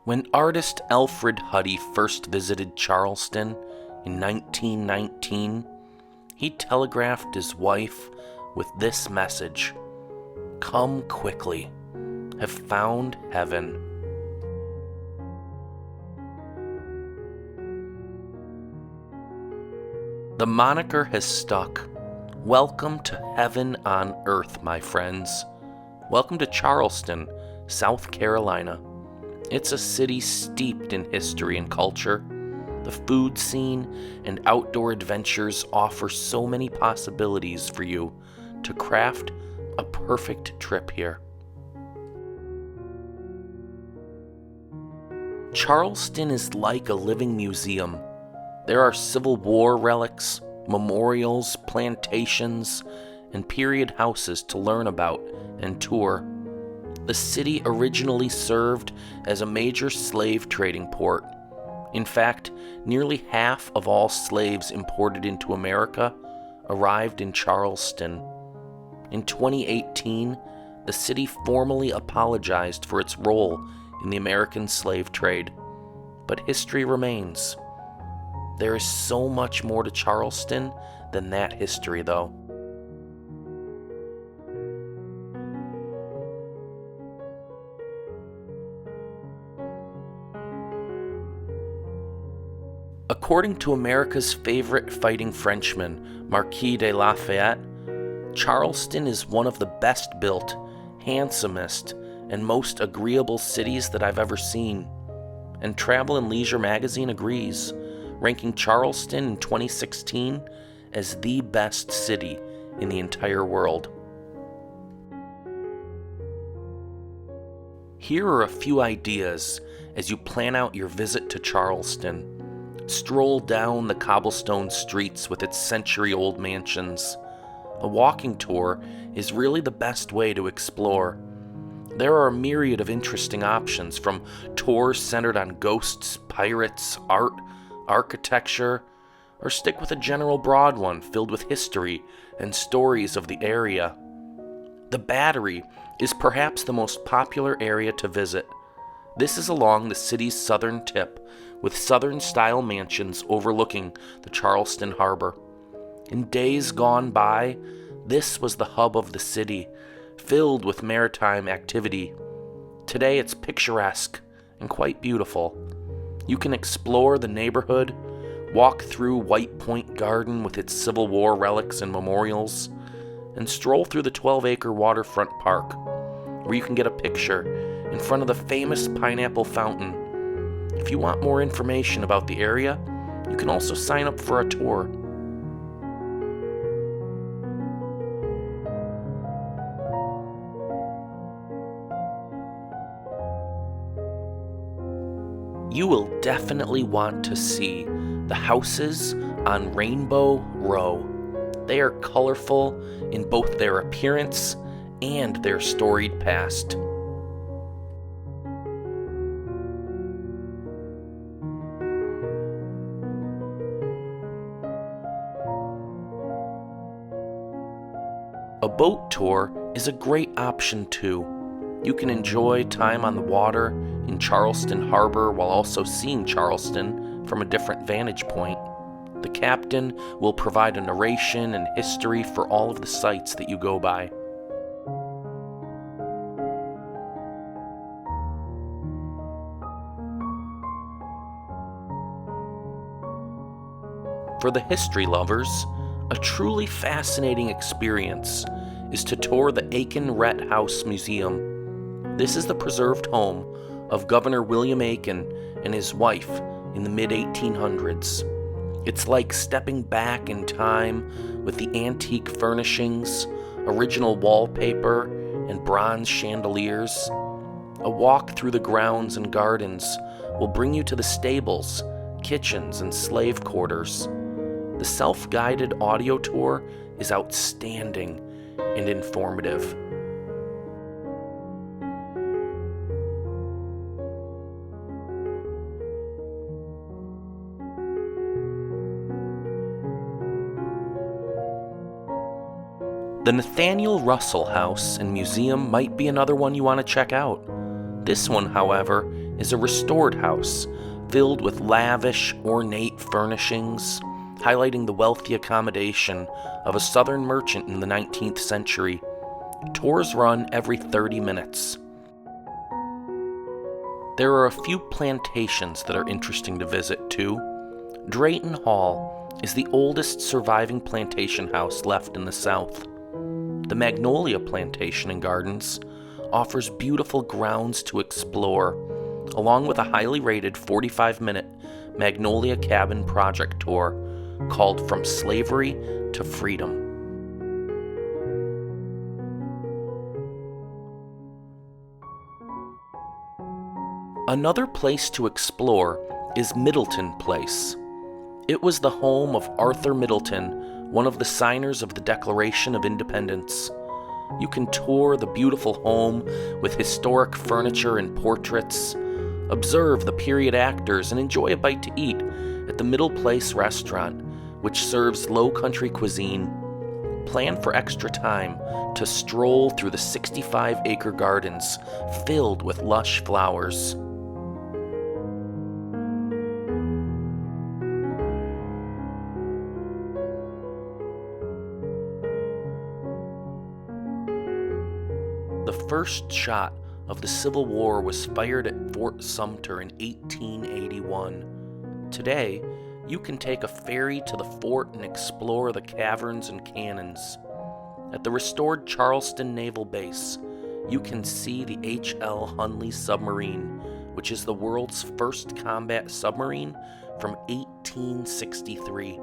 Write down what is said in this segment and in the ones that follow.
When artist Alfred Huddy first visited Charleston in 1919, he telegraphed his wife with this message: "Come quickly, have found heaven." The moniker has stuck. Welcome to heaven on earth, my friends. Welcome to Charleston, South Carolina. It's a city steeped in history and culture. The food scene and outdoor adventures offer so many possibilities for you to craft a perfect trip here. Charleston is like a living museum. There are Civil War relics, memorials, plantations, and period houses to learn about and tour. The city originally served as a major slave trading port. In fact, nearly half of all slaves imported into America arrived in Charleston. In 2018, the city formally apologized for its role in the American slave trade. But history remains. There is so much more to Charleston than that history, though. According to America's favorite fighting Frenchman, Marquis de Lafayette, Charleston is one of the best built, handsomest, and most agreeable cities that I've ever seen. And Travel and Leisure magazine agrees, ranking Charleston in 2016 as the best city in the entire world. Here are a few ideas as you plan out your visit to Charleston. Stroll down the cobblestone streets with its century-old mansions. A walking tour is really the best way to explore. There are a myriad of interesting options, from tours centered on ghosts, pirates, art, architecture, or stick with a general broad one filled with history and stories of the area. The Battery is perhaps the most popular area to visit. This is along the city's southern tip, with southern-style mansions overlooking the Charleston harbor. In days gone by, this was the hub of the city, filled with maritime activity. Today it's picturesque and quite beautiful. You can explore the neighborhood, walk through White Point Garden with its Civil War relics and memorials, and stroll through the 12-acre waterfront park, where you can get a picture in front of the famous Pineapple Fountain. If you want more information about the area, you can also sign up for a tour. You will definitely want to see the houses on Rainbow Row. They are colorful in both their appearance and their storied past. A boat tour is a great option too. You can enjoy time on the water in Charleston Harbor while also seeing Charleston from a different vantage point. The captain will provide a narration and history for all of the sites that you go by. For the history lovers, a truly fascinating experience is to tour the Aiken-Rhett House Museum. This is the preserved home of Governor William Aiken and his wife in the mid-1800s. It's like stepping back in time with the antique furnishings, original wallpaper, and bronze chandeliers. A walk through the grounds and gardens will bring you to the stables, kitchens, and slave quarters. The self-guided audio tour is outstanding and informative. The Nathaniel Russell House and Museum might be another one you want to check out. This one, however, is a restored house filled with lavish, ornate furnishings, highlighting the wealthy accommodation of a southern merchant in the 19th century. Tours run every 30 minutes. There are a few plantations that are interesting to visit, too. Drayton Hall is the oldest surviving plantation house left in the South. The Magnolia Plantation and Gardens offers beautiful grounds to explore, along with a highly rated 45-minute Magnolia Cabin project tour called From Slavery to Freedom. Another place to explore is Middleton Place. It was the home of Arthur Middleton, one of the signers of the Declaration of Independence. You can tour the beautiful home with historic furniture and portraits, observe the period actors, and enjoy a bite to eat at the Middle Place restaurant, which serves low country cuisine. Plan for extra time to stroll through the 65-acre gardens filled with lush flowers. The first shot of the Civil War was fired at Fort Sumter in 1881. Today, you can take a ferry to the fort and explore the caverns and cannons. At the restored Charleston Naval Base, you can see the H.L. Hunley submarine, which is the world's first combat submarine from 1863.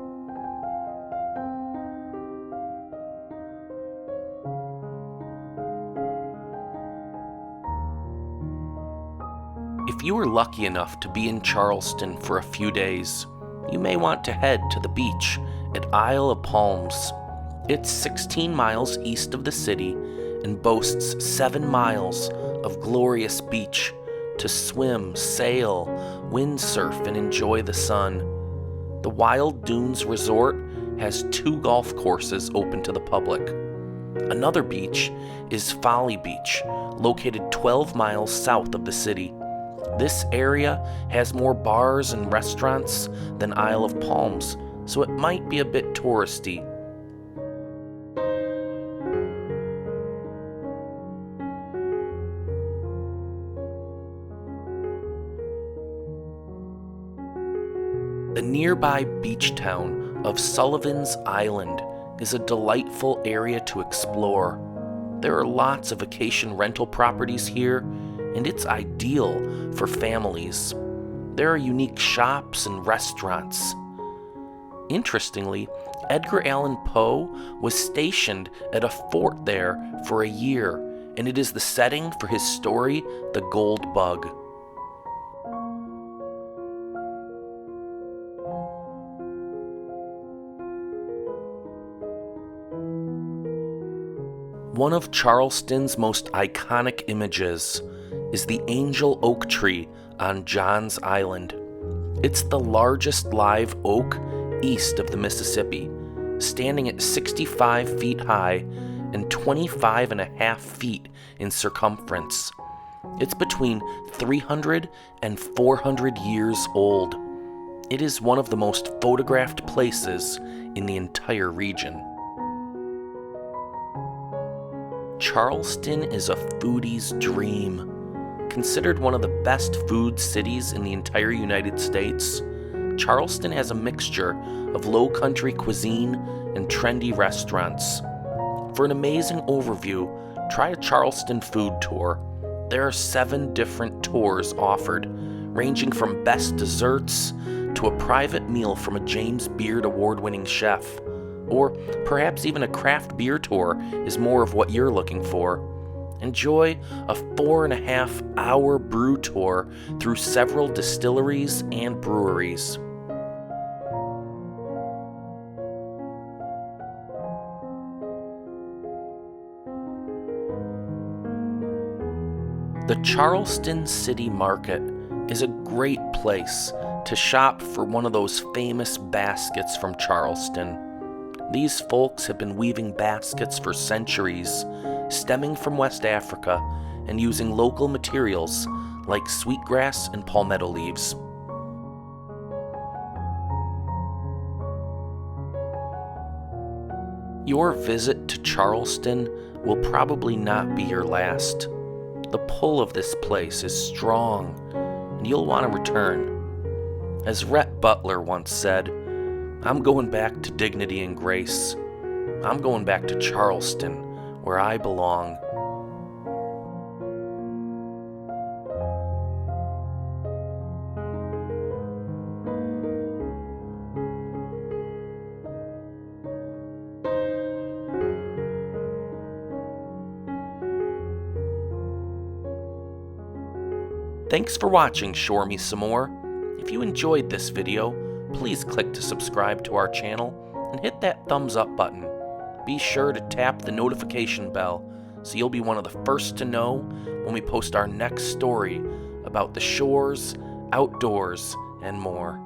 If you are lucky enough to be in Charleston for a few days, you may want to head to the beach at Isle of Palms. It's 16 miles east of the city and boasts 7 miles of glorious beach to swim, sail, windsurf, and enjoy the sun. The Wild Dunes Resort has 2 golf courses open to the public. Another beach is Folly Beach, located 12 miles south of the city. This area has more bars and restaurants than Isle of Palms, so it might be a bit touristy. The nearby beach town of Sullivan's Island is a delightful area to explore. There are lots of vacation rental properties here, and it's ideal for families. There are unique shops and restaurants. Interestingly, Edgar Allan Poe was stationed at a fort there for a year, and it is the setting for his story, The Gold Bug. One of Charleston's most iconic images is the angel oak tree on Johns Island. It's the largest live oak east of the Mississippi, standing at 65 feet high and 25.5 feet in circumference. It's between 300 and 400 years old. It is one of the most photographed places in the entire region. Charleston is a foodie's dream. Considered one of the best food cities in the entire United States, Charleston has a mixture of low country cuisine and trendy restaurants. For an amazing overview, try a Charleston food tour. There are 7 different tours offered, ranging from best desserts to a private meal from a James Beard award-winning chef. Or perhaps even a craft beer tour is more of what you're looking for. Enjoy a 4.5-hour brew tour through several distilleries and breweries. The Charleston City Market is a great place to shop for one of those famous baskets from Charleston. These folks have been weaving baskets for centuries, stemming from West Africa and using local materials like sweetgrass and palmetto leaves. Your visit to Charleston will probably not be your last. The pull of this place is strong, and you'll want to return. As Rhett Butler once said, "I'm going back to dignity and grace. I'm going back to Charleston, where I belong." Thanks for watching Shore Me Some More. If you enjoyed this video, please click to subscribe to our channel and hit that thumbs up button. Be sure to tap the notification bell so you'll be one of the first to know when we post our next story about the shores, outdoors, and more.